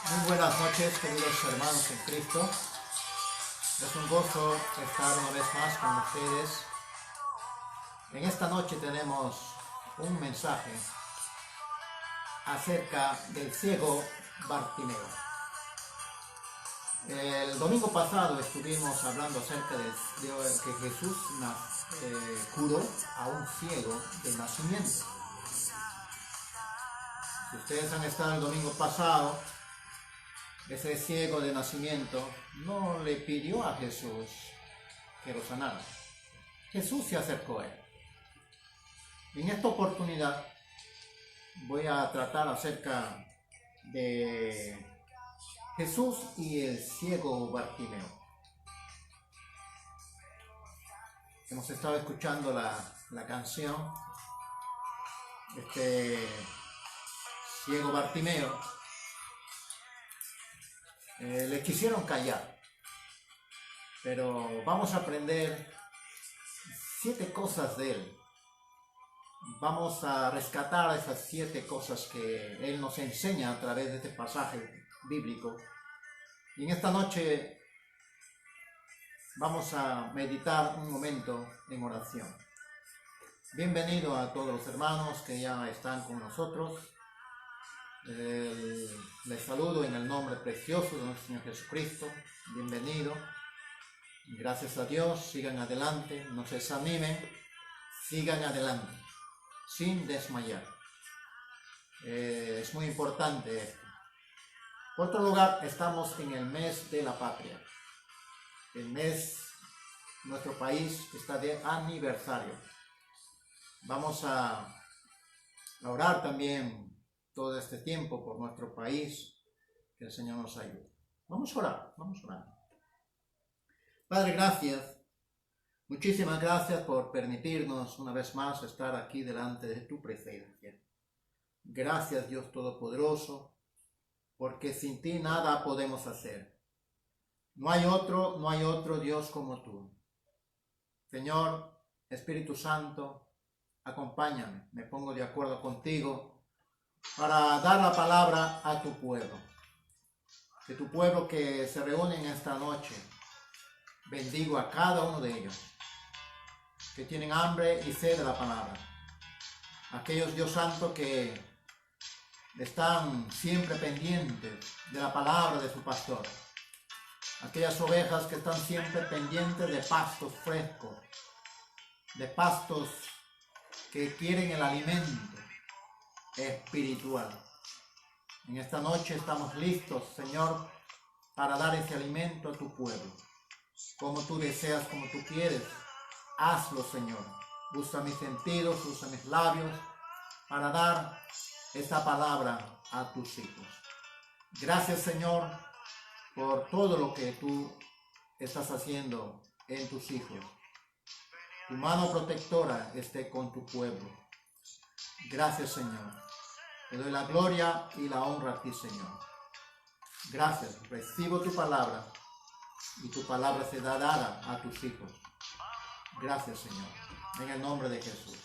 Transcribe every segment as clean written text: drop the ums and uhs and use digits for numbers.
Muy buenas noches, queridos hermanos en Cristo. Es un gozo estar una vez más con ustedes. En esta noche tenemos un mensaje acerca del ciego Bartimeo. El domingo pasado estuvimos hablando acerca de que Jesús curó a un ciego de nacimiento. Si ustedes han estado el domingo pasado, ese ciego de nacimiento no le pidió a Jesús que lo sanara. Jesús se acercó a él. En esta oportunidad voy a tratar acerca de Jesús y el ciego Bartimeo. Hemos estado escuchando la canción. Este ciego Bartimeo le quisieron callar, pero vamos a aprender 7 cosas de él. Vamos a rescatar esas 7 cosas que él nos enseña a través de este pasaje bíblico. Y en esta noche vamos a meditar un momento en oración. Bienvenido a todos los hermanos que ya están con nosotros. Les saludo en el nombre precioso de nuestro Señor Jesucristo. Bienvenido. Gracias a Dios. Sigan adelante. No se desanimen. Sigan adelante. Sin desmayar. Es muy importante esto. Por otro lugar, estamos en el mes de la patria. El mes, nuestro país está de aniversario. Vamos a orar también todo este tiempo por nuestro país, que el Señor nos ayude. Vamos a orar. Padre, gracias. Muchísimas gracias por permitirnos una vez más estar aquí delante de tu presencia. Gracias, Dios Todopoderoso, porque sin ti nada podemos hacer. No hay otro Dios como tú. Señor, Espíritu Santo, acompáñame. Me pongo de acuerdo contigo para dar la palabra a tu pueblo. Que tu pueblo que se reúne en esta noche, bendigo a cada uno de ellos que tienen hambre y sed de la palabra. Aquellos, Dios Santo, que están siempre pendientes de la palabra de su pastor. Aquellas ovejas que están siempre pendientes de pastos frescos, de pastos que quieren el alimento espiritual. En esta noche estamos listos, Señor, para dar ese alimento a tu pueblo. Como tú deseas, como tú quieres, hazlo, Señor. Usa mis sentidos, usa mis labios para dar esta palabra a tus hijos. Gracias, Señor, por todo lo que tú estás haciendo en tus hijos. Tu mano protectora esté con tu pueblo. Gracias, Señor. Te doy la gloria y la honra a ti, Señor. Gracias. Recibo tu palabra y tu palabra se da dada a tus hijos. Gracias, Señor. En el nombre de Jesús.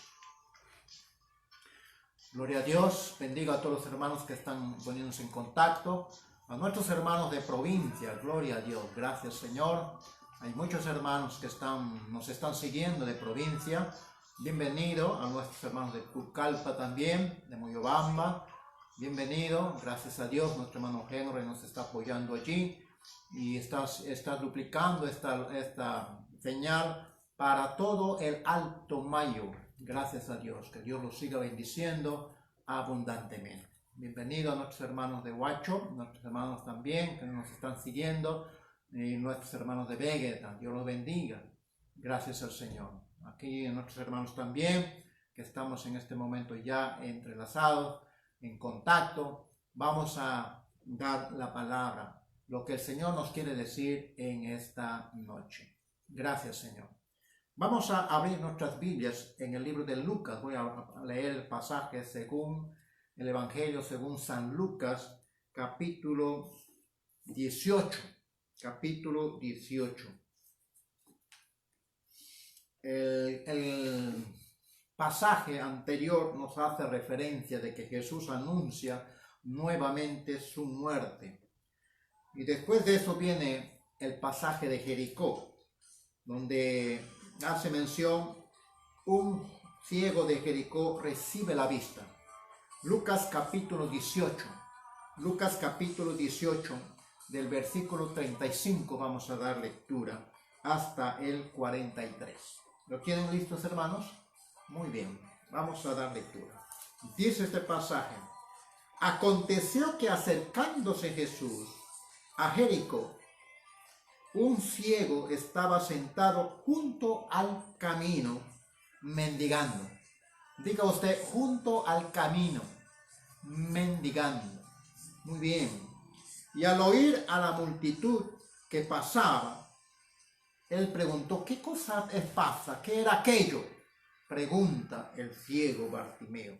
Gloria a Dios. Bendigo a todos los hermanos que están poniéndose en contacto. A nuestros hermanos de provincia. Gloria a Dios. Gracias, Señor. Hay muchos hermanos que nos están siguiendo de provincia. Bienvenido a nuestros hermanos de Pucallpa también, de Moyobamba. Bienvenido, gracias a Dios, nuestro hermano Henry nos está apoyando allí y está duplicando esta señal para todo el Alto Mayo. Gracias a Dios, que Dios los siga bendiciendo abundantemente. Bienvenido a nuestros hermanos de Huacho, nuestros hermanos también que nos están siguiendo y nuestros hermanos de Vegeta. Dios los bendiga. Gracias al Señor. Aquí nuestros hermanos también, que estamos en este momento ya entrelazados, en contacto, vamos a dar la palabra, lo que el Señor nos quiere decir en esta noche. Gracias, Señor. Vamos a abrir nuestras Biblias en el libro de Lucas. Voy a leer el pasaje según el Evangelio, según San Lucas, capítulo 18. Capítulo 18. El pasaje anterior nos hace referencia de que Jesús anuncia nuevamente su muerte. Y después de eso viene el pasaje de Jericó, donde hace mención un ciego de Jericó recibe la vista. Lucas capítulo 18. Lucas capítulo 18, del versículo 35 vamos a dar lectura hasta el 43. ¿Lo tienen listos, hermanos? Muy bien, vamos a dar lectura. Dice este pasaje: aconteció que acercándose Jesús a Jericó, un ciego estaba sentado junto al camino mendigando. Diga usted, junto al camino, mendigando. Muy bien. Y al oír a la multitud que pasaba, él preguntó: ¿qué cosa pasa? ¿Qué era aquello? Pregunta el ciego Bartimeo.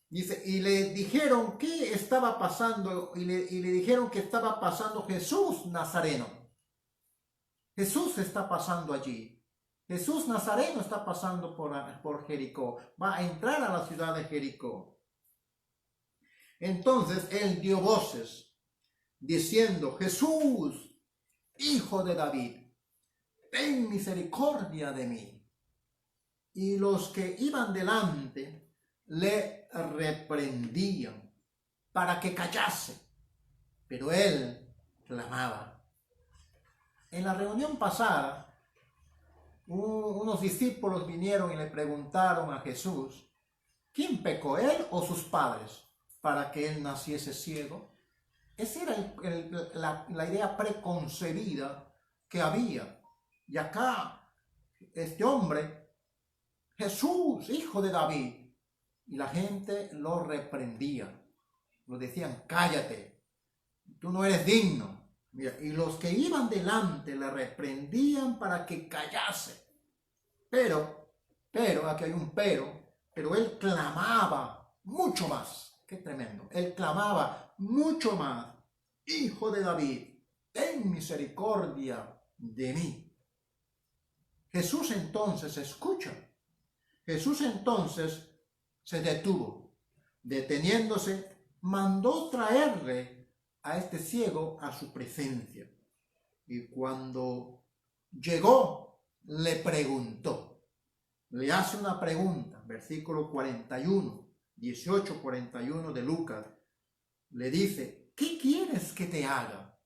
Dice, y le dijeron qué estaba pasando, y le dijeron que estaba pasando Jesús Nazareno. Jesús está pasando allí. Jesús Nazareno está pasando por Jericó. Va a entrar a la ciudad de Jericó. Entonces él dio voces diciendo: Jesús, hijo de David, ten misericordia de mí. Y los que iban delante le reprendían para que callase, pero él clamaba. En la reunión pasada, unos discípulos vinieron y le preguntaron a Jesús: ¿quién pecó, él o sus padres, para que él naciese ciego? Esa era la idea preconcebida que había. Y acá, este hombre, Jesús, hijo de David, y la gente lo reprendía. Lo decían: cállate, tú no eres digno. Mira, y los que iban delante le reprendían para que callase. Pero, aquí hay un pero él clamaba mucho más. Qué tremendo. Él clamaba mucho más: Hijo de David, ten misericordia de mí. Jesús entonces escucha. Jesús entonces se detuvo. Deteniéndose, mandó traerle a este ciego a su presencia. Y cuando llegó, le preguntó. Le hace una pregunta, versículo 41, 18:41 de Lucas. Le dice: ¿qué quieres que te haga?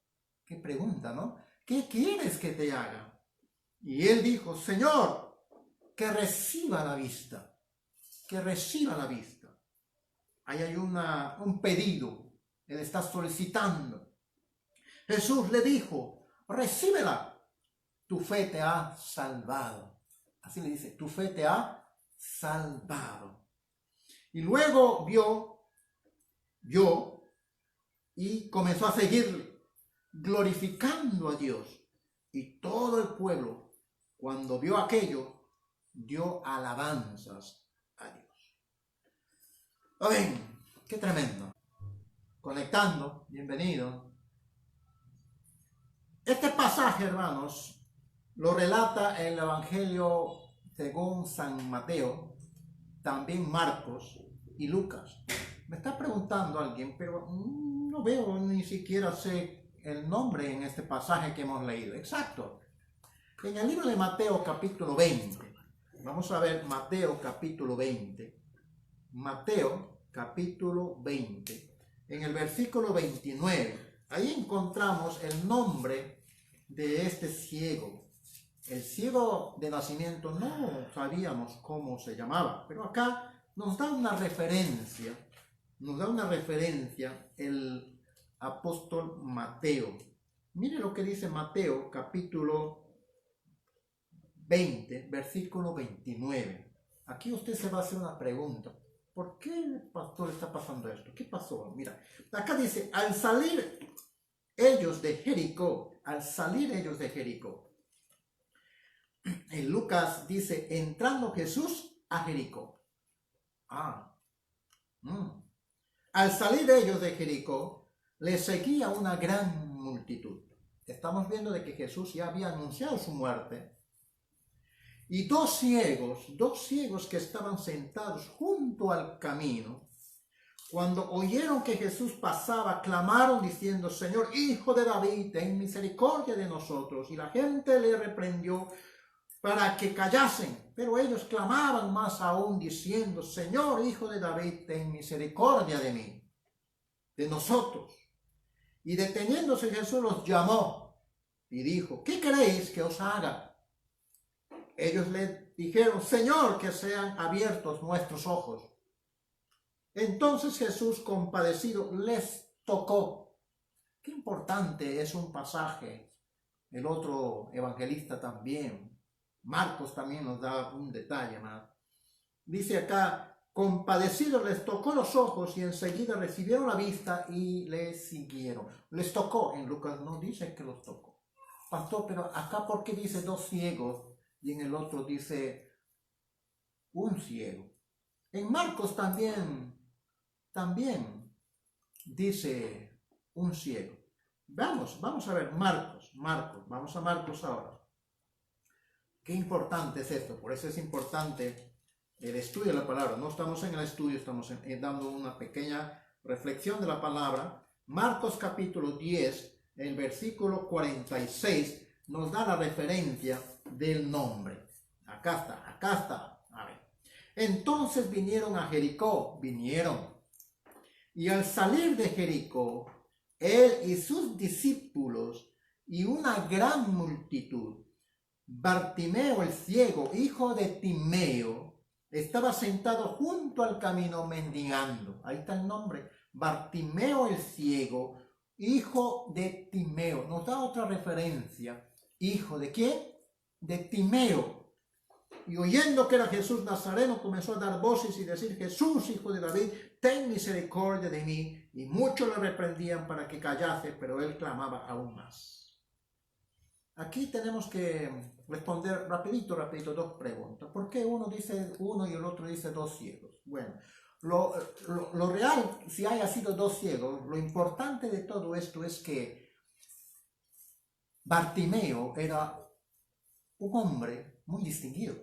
Qué pregunta, ¿no? ¿Qué quieres que te haga? Y él dijo: Señor, que reciba la vista. Que reciba la vista. Ahí hay un pedido. Él está solicitando. Jesús le dijo: recíbela. Tu fe te ha salvado. Así le dice: tu fe te ha salvado. Y luego vio y comenzó a seguirle, glorificando a Dios. Y todo el pueblo, cuando vio aquello, dio alabanzas a Dios. Amén. Qué tremendo. Conectando, bienvenido. Este pasaje, hermanos, lo relata el Evangelio según San Mateo, también Marcos y Lucas. Me está preguntando alguien, pero no veo, ni siquiera sé el nombre en este pasaje que hemos leído. Exacto. En el libro de Mateo capítulo 20, vamos a ver Mateo capítulo 20. Mateo capítulo 20, en el versículo 29, ahí encontramos el nombre de este ciego. El ciego de nacimiento no sabíamos cómo se llamaba, pero acá nos da una referencia el apóstol Mateo. Mire lo que dice Mateo capítulo 20, versículo 29. Aquí usted se va a hacer una pregunta. ¿Por qué el pastor está pasando esto? ¿Qué pasó? Mira, acá dice: al salir ellos de Jericó, en Lucas dice: entrando Jesús a Jericó. Al salir ellos de Jericó, le seguía una gran multitud. Estamos viendo de que Jesús ya había anunciado su muerte. Y dos ciegos que estaban sentados junto al camino, cuando oyeron que Jesús pasaba, clamaron diciendo, Señor, Hijo de David, ten misericordia de nosotros. Y la gente le reprendió para que callasen, pero ellos clamaban más aún diciendo, Señor, Hijo de David, ten misericordia de mí, de nosotros. Y deteniéndose Jesús los llamó y dijo, ¿qué queréis que os haga? Ellos le dijeron, Señor, que sean abiertos nuestros ojos. Entonces Jesús, compadecido, les tocó. Qué importante es un pasaje. El otro evangelista también, Marcos, también nos da un detalle más. Dice acá, compadecido les tocó los ojos y enseguida recibieron la vista y les siguieron. Les tocó, en Lucas no dice que los tocó. Pastor, pero acá ¿por qué dice dos ciegos y en el otro dice un ciego? En Marcos también dice un ciego. Vamos a ver Marcos, vamos a Marcos ahora. Qué importante es esto, por eso es importante el estudio de la palabra. No estamos en el estudio, estamos dando una pequeña reflexión de la palabra. Marcos capítulo 10, el versículo 46, nos da la referencia del nombre. Acá está. A ver. Entonces vinieron a Jericó, y al salir de Jericó, él y sus discípulos y una gran multitud, Bartimeo el ciego, hijo de Timeo, estaba sentado junto al camino mendigando. Ahí está el nombre, Bartimeo el ciego, hijo de Timeo. Nos da otra referencia. ¿Hijo de quién? De Timeo. Y oyendo que era Jesús Nazareno, comenzó a dar voces y decir, Jesús, Hijo de David, ten misericordia de mí. Y muchos le reprendían para que callase, pero él clamaba aún más. Aquí tenemos que responder rapidito, dos preguntas. ¿Por qué uno dice uno y el otro dice dos ciegos? Bueno, lo real, si haya sido dos ciegos, lo importante de todo esto es que Bartimeo era un hombre muy distinguido.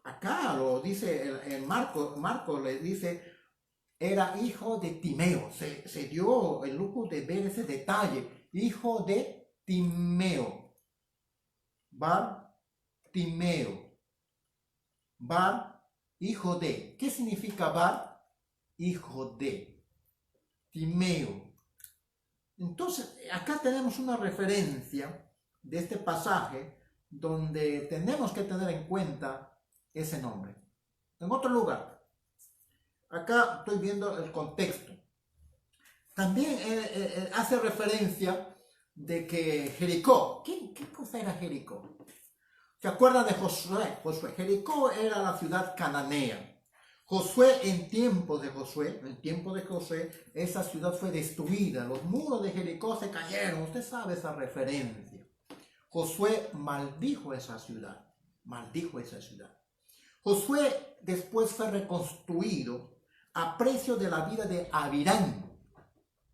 Acá lo dice en Marcos le dice, era hijo de Timeo. Se dio el lujo de ver ese detalle. Hijo de Timeo. Bartimeo. Hijo de. ¿Qué significa Bar? Hijo de. Timeo. Entonces, acá tenemos una referencia de este pasaje donde tenemos que tener en cuenta ese nombre. En otro lugar, acá estoy viendo el contexto. También hace referencia de que Jericó, ¿qué cosa era Jericó? ¿Se acuerdan de Josué? Jericó era la ciudad cananea. En tiempo de Josué, esa ciudad fue destruida. Los muros de Jericó se cayeron. Usted sabe esa referencia. Josué maldijo esa ciudad. Josué después fue reconstruido a precio de la vida de Abirán.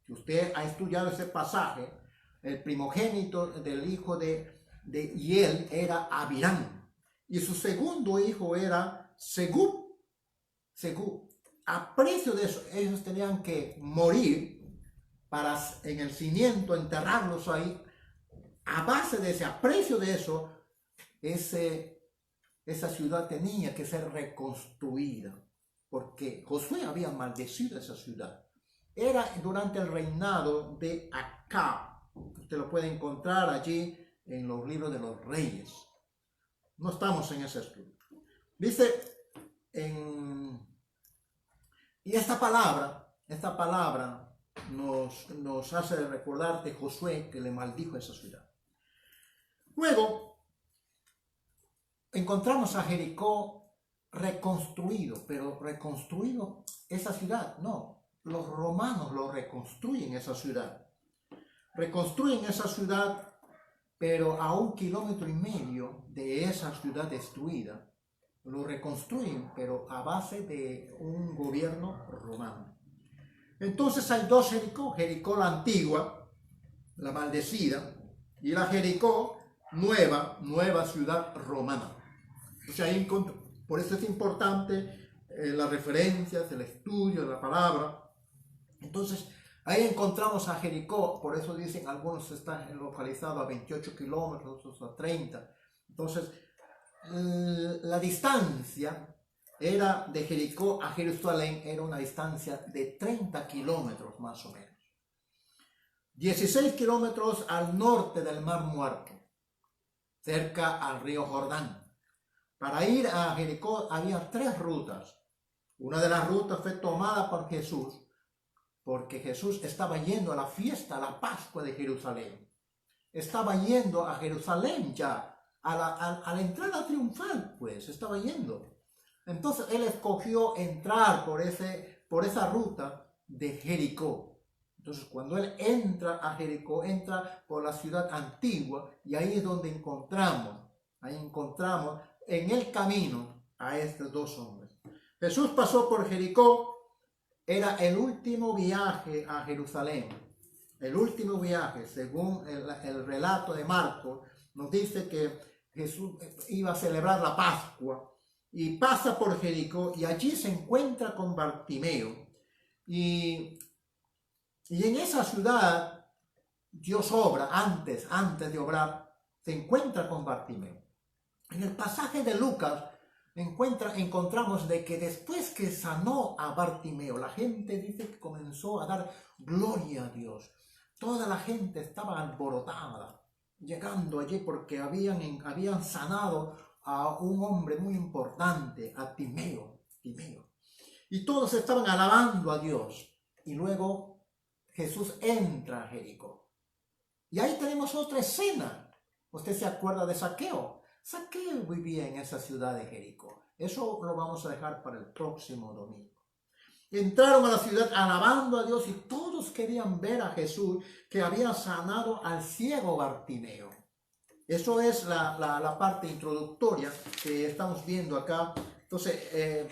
Si usted ha estudiado ese pasaje, el primogénito del hijo de Hiel era Abirán. Y su segundo hijo era Segub. A precio de eso, ellos tenían que morir para en el cimiento enterrarlos ahí. A base de ese, a precio de eso, esa ciudad tenía que ser reconstruida, porque Josué había maldecido esa ciudad. Era durante el reinado de Acab. Usted lo puede encontrar allí en los libros de los reyes. No estamos en ese estudio. Dice, y esta palabra nos hace recordar de Josué que le maldijo esa ciudad. Luego, encontramos a Jericó reconstruido, pero reconstruido esa ciudad, no, los romanos lo reconstruyen esa ciudad. Reconstruyen esa ciudad, pero a 1,5 kilómetros de esa ciudad destruida. Lo reconstruyen, pero a base de un gobierno romano. Entonces hay dos Jericó. Jericó la antigua, la maldecida, y la Jericó nueva ciudad romana. O sea, por eso es importante las referencias, el estudio de la palabra. Entonces, ahí encontramos a Jericó, por eso dicen, algunos están localizados a 28 kilómetros, otros a 30. Entonces, la distancia era de Jericó a Jerusalén, era una distancia de 30 kilómetros más o menos. 16 kilómetros al norte del Mar Muerto, cerca al río Jordán. Para ir a Jericó había 3 rutas. Una de las rutas fue tomada por Jesús, porque Jesús estaba yendo a la fiesta, a la Pascua de Jerusalén. Estaba yendo a Jerusalén ya, a la entrada triunfal, pues, estaba yendo. Entonces él escogió entrar por esa ruta de Jericó. Entonces cuando él entra a Jericó, entra por la ciudad antigua, y ahí es donde encontramos en el camino a estos 2 hombres. Jesús pasó por Jericó, era el último viaje a Jerusalén. El último viaje, según el relato de Marcos, nos dice que Jesús iba a celebrar la Pascua y pasa por Jericó, y allí se encuentra con Bartimeo. Y en esa ciudad Dios obra, antes de obrar, se encuentra con Bartimeo. En el pasaje de Lucas encontramos de que después que sanó a Bartimeo, la gente dice que comenzó a dar gloria a Dios. Toda la gente estaba alborotada, llegando allí porque habían sanado a un hombre muy importante, a Timeo. Y todos estaban alabando a Dios. Y luego Jesús entra a Jericó. Y ahí tenemos otra escena. ¿Usted se acuerda de Zaqueo? Zaqueo vivía en esa ciudad de Jericó. Eso lo vamos a dejar para el próximo domingo. Entraron a la ciudad alabando a Dios, y todos querían ver a Jesús, que había sanado al ciego Bartimeo. Eso es la parte introductoria que estamos viendo acá. Entonces,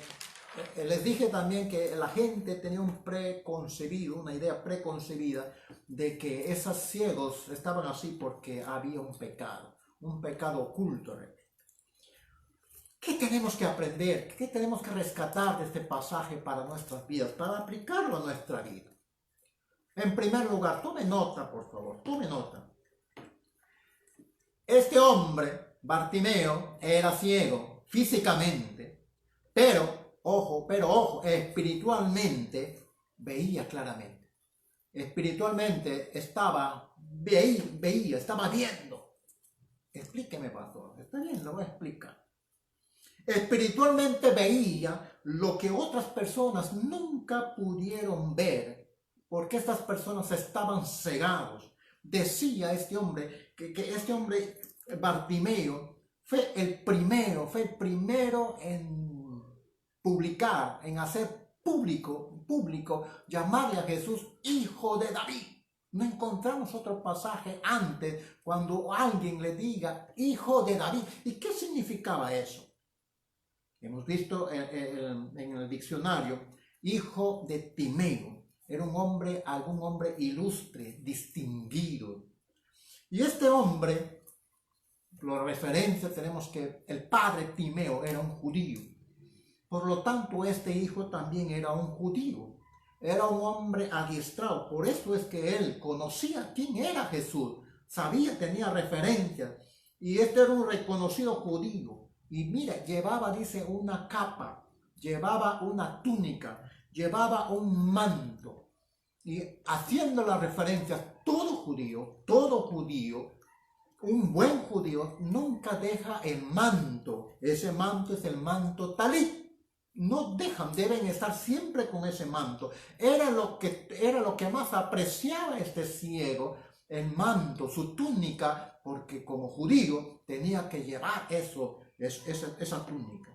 les dije también que la gente tenía una idea preconcebida de que esos ciegos estaban así porque había un pecado oculto. ¿Qué tenemos que aprender? ¿Qué tenemos que rescatar de este pasaje para nuestras vidas, para aplicarlo a nuestra vida? En primer lugar, tome nota, por favor, tome nota. Este hombre, Bartimeo, era ciego físicamente, pero ojo, espiritualmente veía claramente. Espiritualmente estaba viendo. Explíqueme, pastor. Está bien, lo voy a explicar. Espiritualmente veía lo que otras personas nunca pudieron ver, porque estas personas estaban cegados. Decía este hombre que este hombre Bartimeo fue el primero en publicar, en hacer público, llamarle a Jesús hijo de David. No encontramos otro pasaje antes cuando alguien le diga hijo de David. ¿Y qué significaba eso? Hemos visto en el diccionario, hijo de Timeo. Era algún hombre ilustre, distinguido. Y este hombre, por referencia tenemos que el padre Timeo era un judío. Por lo tanto, este hijo también era un judío. Era un hombre adiestrado. Por eso es que él conocía quién era Jesús. Tenía referencias. Y este era un reconocido judío. Y mira, llevaba, dice, una capa, llevaba una túnica, llevaba un manto. Y haciendo las referencias, todo judío, un buen judío nunca deja el manto. Ese manto es el manto talit. No dejan, deben estar siempre con ese manto. Era lo que más apreciaba este ciego, el manto, su túnica, porque como judío tenía que llevar esa túnica.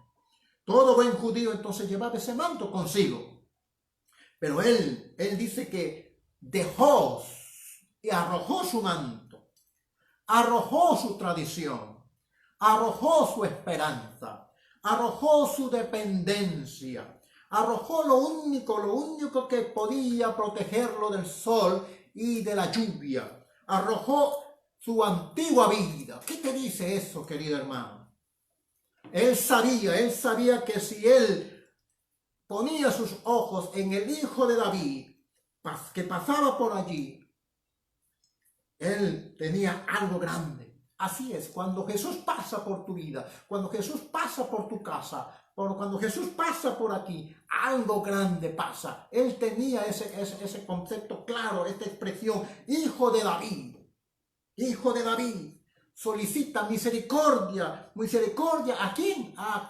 Todo buen judío entonces llevaba ese manto consigo. Pero él dice que dejó y arrojó su manto, arrojó su tradición, arrojó su esperanza, arrojó su dependencia, arrojó lo único que podía protegerlo del sol y de la lluvia, arrojó su antigua vida. ¿Qué te dice eso, querido hermano? Él sabía que si él ponía sus ojos en el Hijo de David, que pasaba por allí, él tenía algo grande. Así es, cuando Jesús pasa por tu vida, cuando Jesús pasa por tu casa, cuando Jesús pasa por aquí, algo grande pasa. Él tenía ese concepto claro, esta expresión, Hijo de David, Hijo de David. Solicita misericordia. ¿Misericordia a quién? A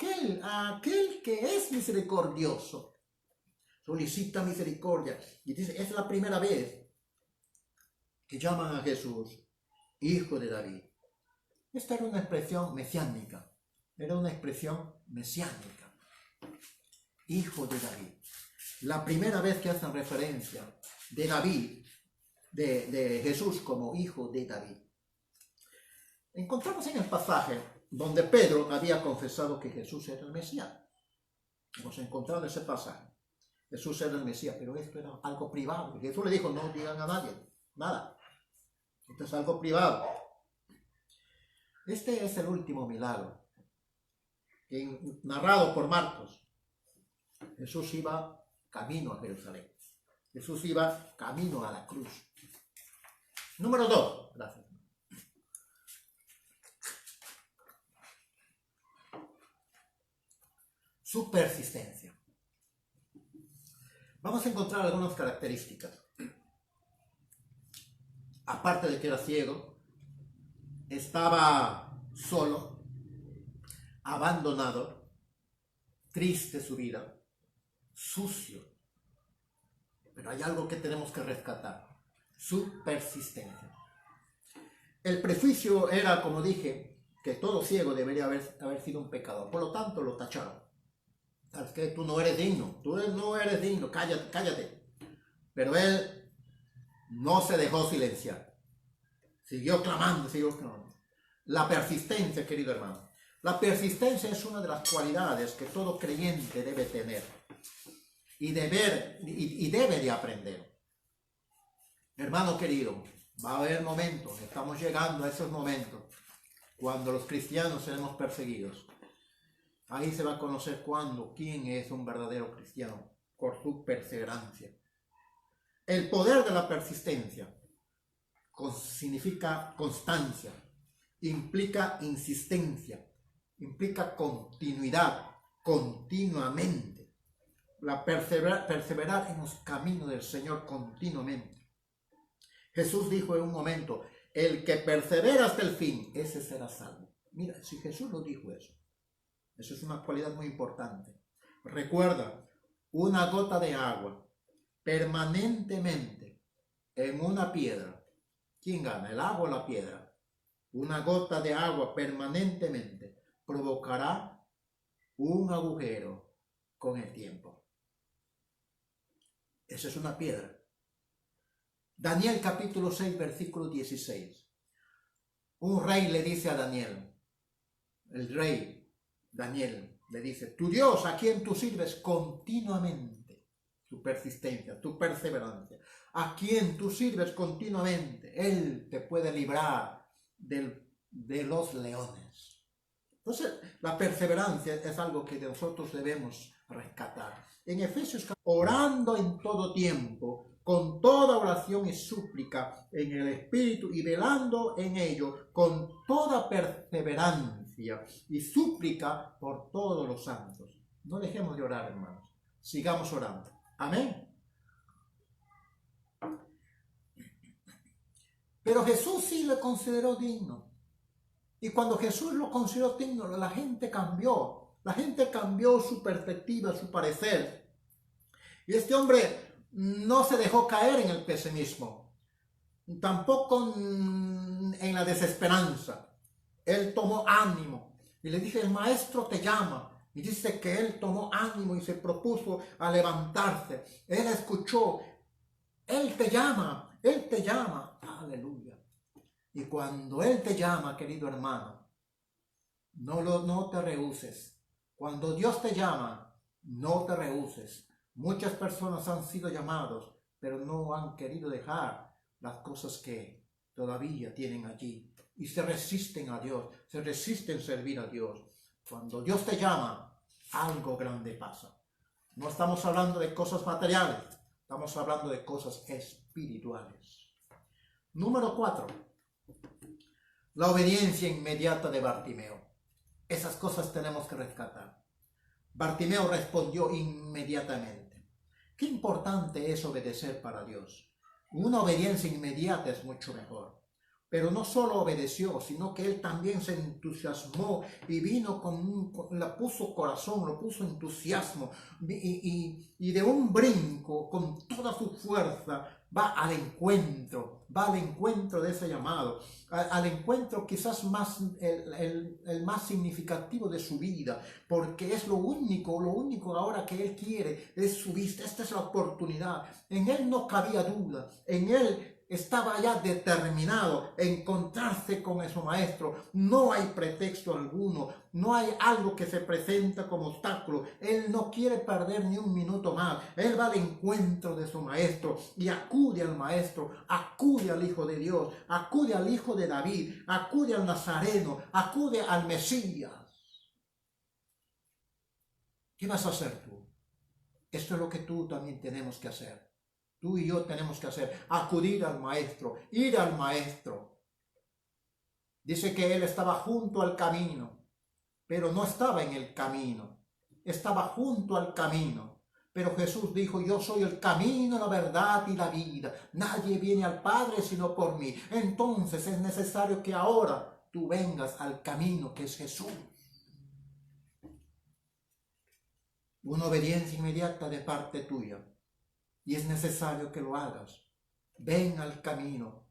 aquel que es misericordioso. Solicita misericordia. Y dice, es la primera vez que llaman a Jesús Hijo de David. Esta era una expresión mesiánica. Era una expresión mesiánica. Hijo de David. La primera vez que hacen referencia de David, de Jesús como Hijo de David. Encontramos en el pasaje donde Pedro había confesado que Jesús era el Mesías. Hemos encontrado ese pasaje. Jesús era el Mesías, pero esto era algo privado. Y Jesús le dijo, no digan a nadie, nada. Esto es algo privado. Este es el último milagro narrado por Marcos. Jesús iba camino a Jerusalén. Jesús iba camino a la cruz. Número 2. Gracias. Su persistencia. Vamos a encontrar algunas características. Aparte de que era ciego, estaba solo, abandonado, triste su vida, sucio. Pero hay algo que tenemos que rescatar, su persistencia. El prejuicio era, como dije, que todo ciego debería haber sido un pecador. Por lo tanto, lo tacharon. ¿Sabes qué? Tú no eres digno, cállate, cállate. Pero él no se dejó silenciar. Siguió clamando. La persistencia, querido hermano. La persistencia es una de las cualidades que todo creyente debe tener y debe de aprender. Hermano querido, va a haber momentos, estamos llegando a esos momentos, cuando los cristianos seremos perseguidos. Ahí se va a conocer quién es un verdadero cristiano, por su perseverancia. El poder de la persistencia significa constancia, implica insistencia, implica continuidad, continuamente. Perseverar en los caminos del Señor continuamente. Jesús dijo en un momento, el que persevera hasta el fin, ese será salvo. Mira, si Jesús lo dijo eso es una cualidad muy importante. Recuerda, una gota de agua permanentemente en una piedra. ¿Quién gana, el agua o la piedra? Una gota de agua permanentemente provocará un agujero con el tiempo. Esa es una piedra. Daniel capítulo 6, versículo 16. Un rey le dice a Daniel, el rey Daniel le dice, tu Dios a quien tú sirves continuamente, tu persistencia, tu perseverancia, a quien tú sirves continuamente, Él te puede librar de los leones. Entonces, la perseverancia es algo que nosotros debemos rescatar. En Efesios, orando en todo tiempo, con toda oración y súplica en el Espíritu y velando en ello con toda perseverancia y súplica por todos los santos. No dejemos de orar, hermanos. Sigamos orando. Amén. Pero Jesús sí le consideró digno. Y cuando Jesús lo consideró digno, la gente cambió. La gente cambió su perspectiva, su parecer. Y este hombre no se dejó caer en el pesimismo, tampoco en la desesperanza. Él tomó ánimo y le dice, el maestro te llama. Y dice que él tomó ánimo y se propuso a levantarse. Él escuchó, él te llama, aleluya. Y cuando él te llama, querido hermano, no te rehuses. Cuando Dios te llama, no te rehuses. Muchas personas han sido llamados, pero no han querido dejar las cosas que todavía tienen allí. Y se resisten a Dios, se resisten a servir a Dios. Cuando Dios te llama, algo grande pasa. No estamos hablando de cosas materiales, estamos hablando de cosas espirituales. Número 4. La obediencia inmediata de Bartimeo. Esas cosas tenemos que rescatar. Bartimeo respondió inmediatamente. Qué importante es obedecer para Dios. Una obediencia inmediata es mucho mejor. Pero no solo obedeció, sino que él también se entusiasmó y vino le puso corazón, lo puso entusiasmo y de un brinco, con toda su fuerza, va al encuentro de ese llamado, al encuentro quizás más, el más significativo de su vida, porque es lo único ahora que él quiere, es su vista. Esta es la oportunidad. En él no cabía duda, en él estaba ya determinado a encontrarse con su maestro. No hay pretexto alguno, no hay algo que se presenta como obstáculo. Él no quiere perder ni un minuto más. Él va al encuentro de su maestro y acude al maestro, acude al Hijo de Dios, acude al Hijo de David, acude al Nazareno, acude al Mesías. ¿Qué vas a hacer tú? Esto es lo que tú también tenemos que hacer. Tú y yo tenemos que hacer, acudir al maestro, ir al maestro. Dice que él estaba junto al camino, pero no estaba en el camino, estaba junto al camino. Pero Jesús dijo: yo soy el camino, la verdad y la vida. Nadie viene al Padre sino por mí. Entonces es necesario que ahora tú vengas al camino que es Jesús. Una obediencia inmediata de parte tuya. Y es necesario que lo hagas. Ven al camino.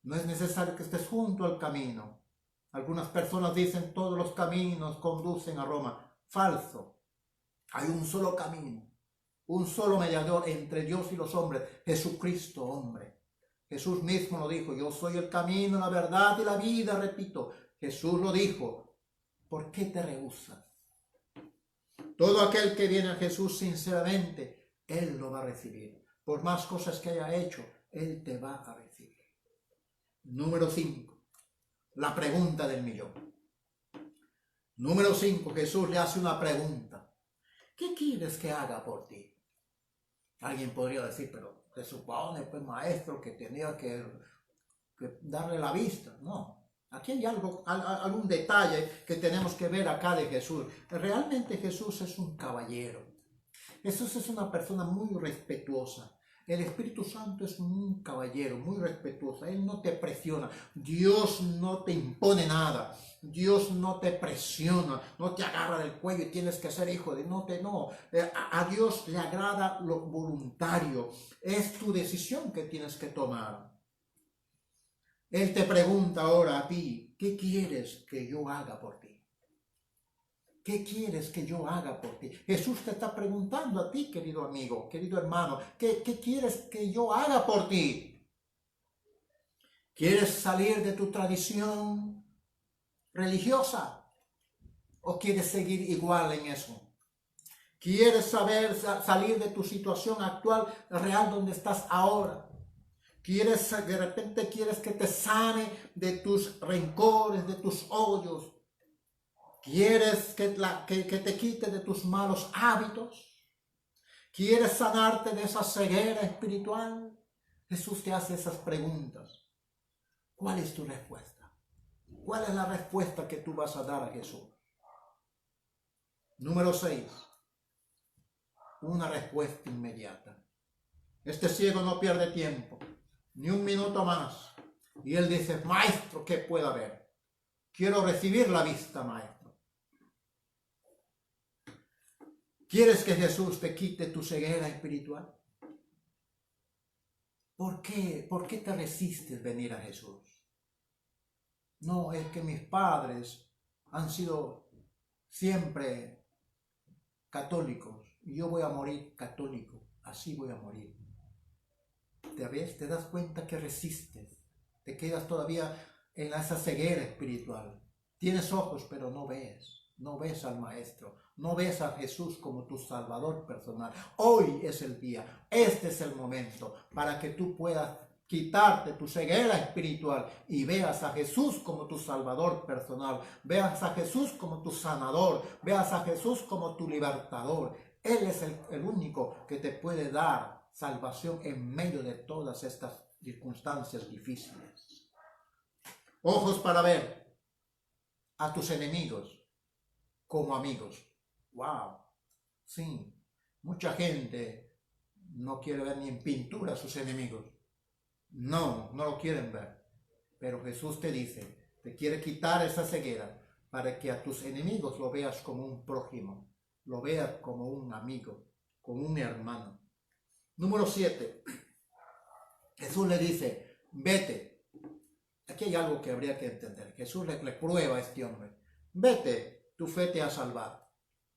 No es necesario que estés junto al camino. Algunas personas dicen: todos los caminos conducen a Roma. Falso. Hay un solo camino, un solo mediador entre Dios y los hombres, Jesucristo hombre. Jesús mismo lo dijo: yo soy el camino, la verdad y la vida. Repito, Jesús lo dijo. ¿Por qué te rehusas? Todo aquel que viene a Jesús sinceramente, Él lo va a recibir. Por más cosas que haya hecho, Él te va a recibir. Número 5. La pregunta del millón. Número 5. Jesús le hace una pregunta. ¿Qué quieres que haga por ti? Alguien podría decir: pero se supone, pues, maestro, que tenía que darle la vista. No. Aquí hay algún detalle que tenemos que ver acá de Jesús. Realmente Jesús es un caballero. Jesús es una persona muy respetuosa. El Espíritu Santo es un caballero muy respetuoso. Él no te presiona. Dios no te impone nada. Dios no te presiona. No te agarra del cuello y tienes que ser hijo de... No. A Dios le agrada lo voluntario. Es tu decisión que tienes que tomar. Él te pregunta ahora a ti: ¿qué quieres que yo haga por ti? ¿Qué quieres que yo haga por ti? Jesús te está preguntando a ti, querido amigo, querido hermano, ¿qué quieres que yo haga por ti? ¿Quieres salir de tu tradición religiosa? ¿O quieres seguir igual en eso? ¿Quieres salir de tu situación actual, real, donde estás ahora? De repente quieres que te sane de tus rencores, de tus odios? ¿Quieres que te quite de tus malos hábitos? ¿Quieres sanarte de esa ceguera espiritual? Jesús te hace esas preguntas. ¿Cuál es tu respuesta? ¿Cuál es la respuesta que tú vas a dar a Jesús? Número 6. Una respuesta inmediata. Este ciego no pierde tiempo, ni un minuto más. Y él dice: maestro, ¿qué puedo ver? Quiero recibir la vista, maestro. ¿Quieres que Jesús te quite tu ceguera espiritual? ¿Por qué? ¿Por qué te resistes venir a Jesús? No, es que mis padres han sido siempre católicos y yo voy a morir católico. Así voy a morir. ¿Te ves? ¿Te das cuenta que resistes? Te quedas todavía en esa ceguera espiritual. Tienes ojos, pero no ves. No ves al Maestro, no ves a Jesús como tu Salvador personal. Hoy es el día, este es el momento para que tú puedas quitarte tu ceguera espiritual y veas a Jesús como tu Salvador personal, veas a Jesús como tu sanador, veas a Jesús como tu libertador. Él es el único que te puede dar salvación en medio de todas estas circunstancias difíciles. Ojos para ver a tus enemigos como amigos. ¡Wow! Sí, mucha gente no quiere ver ni en pintura a sus enemigos. No lo quieren ver. Pero Jesús te dice, te quiere quitar esa ceguera para que a tus enemigos lo veas como un prójimo, lo veas como un amigo, como un hermano. Número 7. Jesús le dice, vete. Aquí hay algo que habría que entender. Jesús le prueba a este hombre. Vete, tu fe te ha salvado.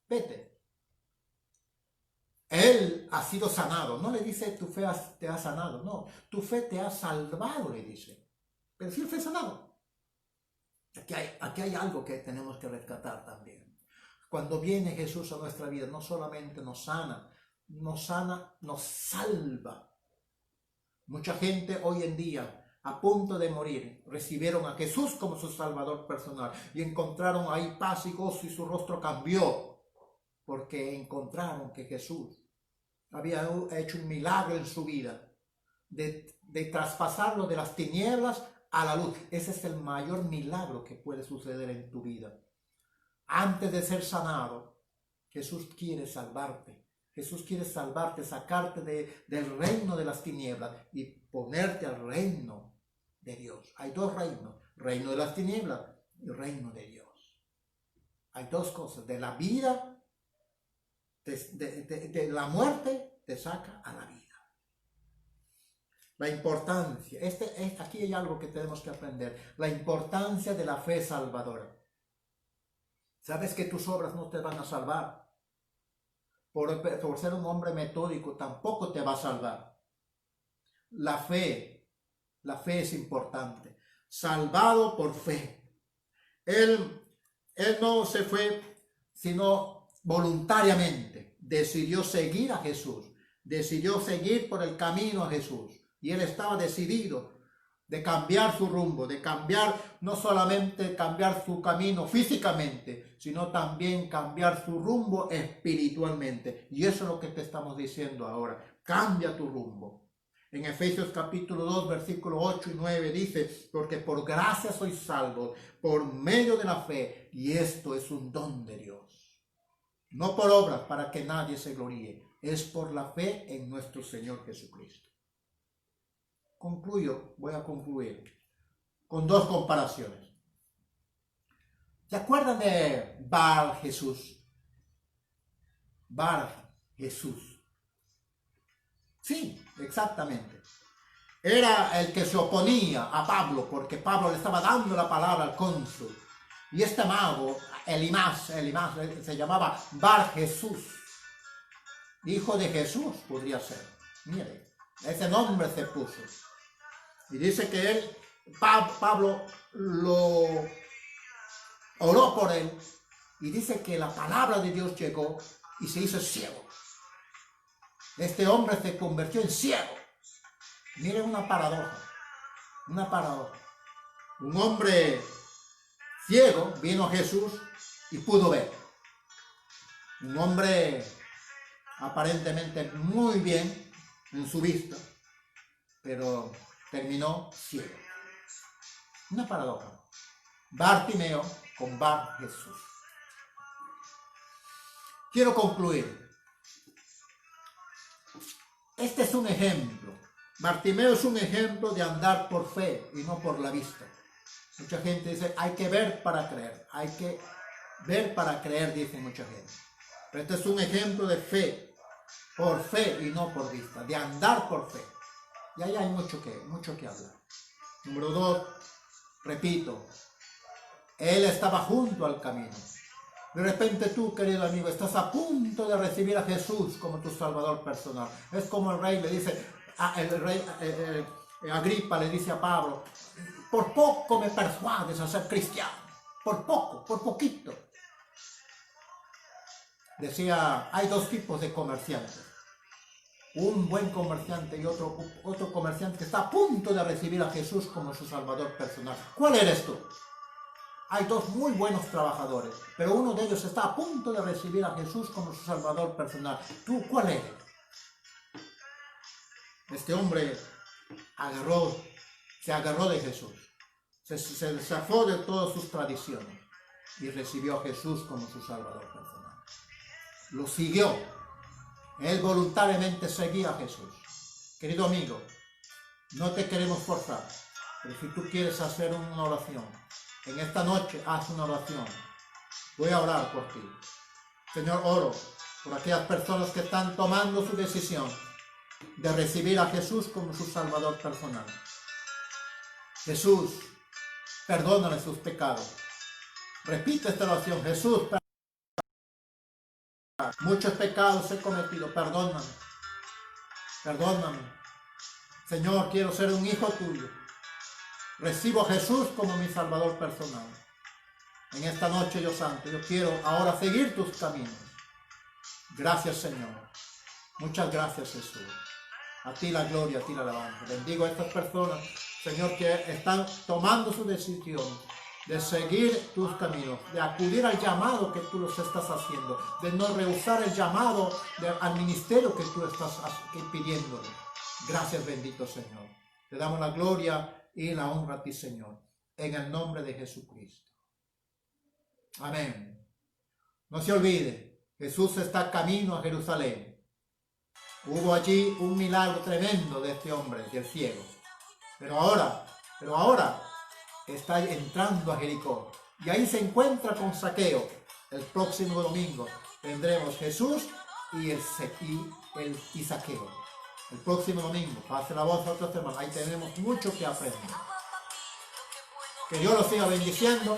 Vete. Él ha sido sanado. No le dice tu fe te ha sanado. No, tu fe te ha salvado, le dice. Pero sí fue sanado. Aquí hay algo que tenemos que rescatar también. Cuando viene Jesús a nuestra vida, no solamente nos sana, nos salva. Mucha gente hoy en día, a punto de morir, recibieron a Jesús como su Salvador personal y encontraron ahí paz y gozo y su rostro cambió porque encontraron que Jesús había hecho un milagro en su vida de traspasarlo de las tinieblas a la luz. Ese es el mayor milagro que puede suceder en tu vida. Antes de ser sanado, Jesús quiere salvarte. Jesús quiere salvarte, sacarte del reino de las tinieblas y ponerte al reino de Dios. Hay dos reinos, reino de las tinieblas y reino de Dios. Hay dos cosas, de la vida, de la muerte te saca a la vida. La importancia, aquí hay algo que tenemos que aprender, la importancia de la fe salvadora. Sabes que tus obras no te van a salvar. Por ser un hombre metódico tampoco te va a salvar. La fe es importante. Salvado por fe. Él no se fue sino voluntariamente. Decidió seguir a Jesús. Decidió seguir por el camino a Jesús. Y él estaba decidido de cambiar su rumbo, de cambiar, no solamente cambiar su camino físicamente, sino también cambiar su rumbo espiritualmente. Y eso es lo que te estamos diciendo ahora. Cambia tu rumbo. En Efesios capítulo 2, versículos 8 y 9 dice, porque por gracia sois salvos, por medio de la fe, y esto es un don de Dios. No por obras para que nadie se gloríe, es por la fe en nuestro Señor Jesucristo. Voy a concluir con dos comparaciones. ¿Se acuerdan de Bar Jesús? Bar Jesús. Sí, exactamente. Era el que se oponía a Pablo, porque Pablo le estaba dando la palabra al cónsul. Y este mago, Elimas, se llamaba Bar Jesús. Hijo de Jesús podría ser. Mire, ese nombre se puso. Y dice que Pablo lo oró por él. Y dice que la palabra de Dios llegó y se hizo ciego. Este hombre se convirtió en ciego. Miren una paradoja. Una paradoja. Un hombre ciego vino a Jesús y pudo ver. Un hombre aparentemente muy bien en su vista, pero terminó ciego. Una paradoja. Bartimeo con Bar Jesús. Quiero concluir. Este es un ejemplo. Bartimeo es un ejemplo de andar por fe y no por la vista. Mucha gente dice, hay que ver para creer. Hay que ver para creer, dice mucha gente. Pero este es un ejemplo de fe. Por fe y no por vista. De andar por fe. Y ahí hay mucho que hablar. Número 2, repito, él estaba junto al camino. De repente tú, querido amigo, estás a punto de recibir a Jesús como tu Salvador personal. Es como el rey le dice, Agripa le dice a Pablo, por poco me persuades a ser cristiano. Por poco, por poquito. Decía, hay dos tipos de comerciantes. Un buen comerciante y otro comerciante que está a punto de recibir a Jesús como su Salvador personal. ¿Cuál eres tú? hay dos muy buenos trabajadores, pero uno de ellos está a punto de recibir a Jesús como su Salvador personal. ¿Tú cuál eres? Este hombre se agarró de Jesús, se zafó de todas sus tradiciones y recibió a Jesús como su Salvador personal. Lo siguió. Él voluntariamente seguía a Jesús. Querido amigo, no te queremos forzar, pero si tú quieres hacer una oración, en esta noche haz una oración. Voy a orar por ti. Señor, oro por aquellas personas que están tomando su decisión de recibir a Jesús como su Salvador personal. Jesús, perdónale sus pecados. Repite esta oración. Jesús, muchos pecados he cometido, perdóname. Perdóname. Señor, quiero ser un hijo tuyo. Recibo a Jesús como mi Salvador personal. En esta noche, Dios Santo, yo quiero ahora seguir tus caminos. Gracias, Señor. Muchas gracias, Jesús. A ti la gloria, a ti la alabanza. Bendigo a estas personas, Señor, que están tomando su decisión de seguir tus caminos, de acudir al llamado que tú los estás haciendo, de no rehusar el llamado al ministerio que tú estás pidiéndole. Gracias, bendito Señor. Te damos la gloria y la honra a ti, Señor, en el nombre de Jesucristo. Amén. No se olvide, Jesús está camino a Jerusalén. Hubo allí un milagro tremendo de este hombre, del ciego. Pero ahora está entrando a Jericó. Y ahí se encuentra con Zaqueo. El próximo domingo tendremos Jesús y Zaqueo. El próximo domingo, pase la voz a otros hermanos. Ahí tenemos mucho que aprender. Que Dios los siga bendiciendo.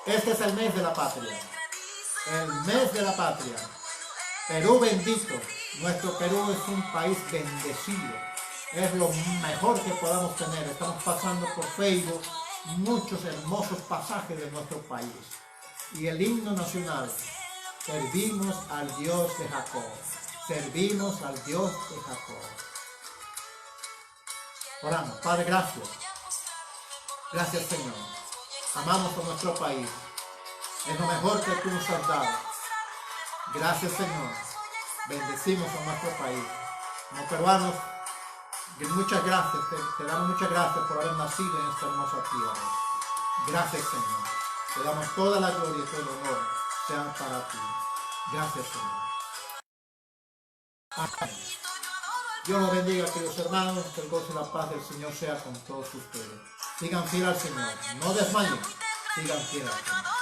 Este es el mes de la patria. El mes de la patria. Perú bendito. Nuestro Perú es un país bendecido. Es lo mejor que podamos tener. Estamos pasando por Facebook muchos hermosos pasajes de nuestro país. Y el himno nacional. Servimos al Dios de Jacob. Servimos al Dios de Jacob. Oramos. Padre, gracias. Gracias, Señor. Amamos a nuestro país. Es lo mejor que tú nos has dado. Gracias, Señor. Bendecimos a nuestro país. Como peruanos, muchas gracias. Te damos muchas gracias por haber nacido en esta hermosa tierra. Gracias, Señor. Te damos toda la gloria y todo el honor. Sean para ti. Gracias, Señor. Amén. Dios los bendiga, queridos hermanos. Que el gozo y la paz del Señor sea con todos ustedes. Sigan fiel al Señor. No desmayen. Sigan fiel al Señor.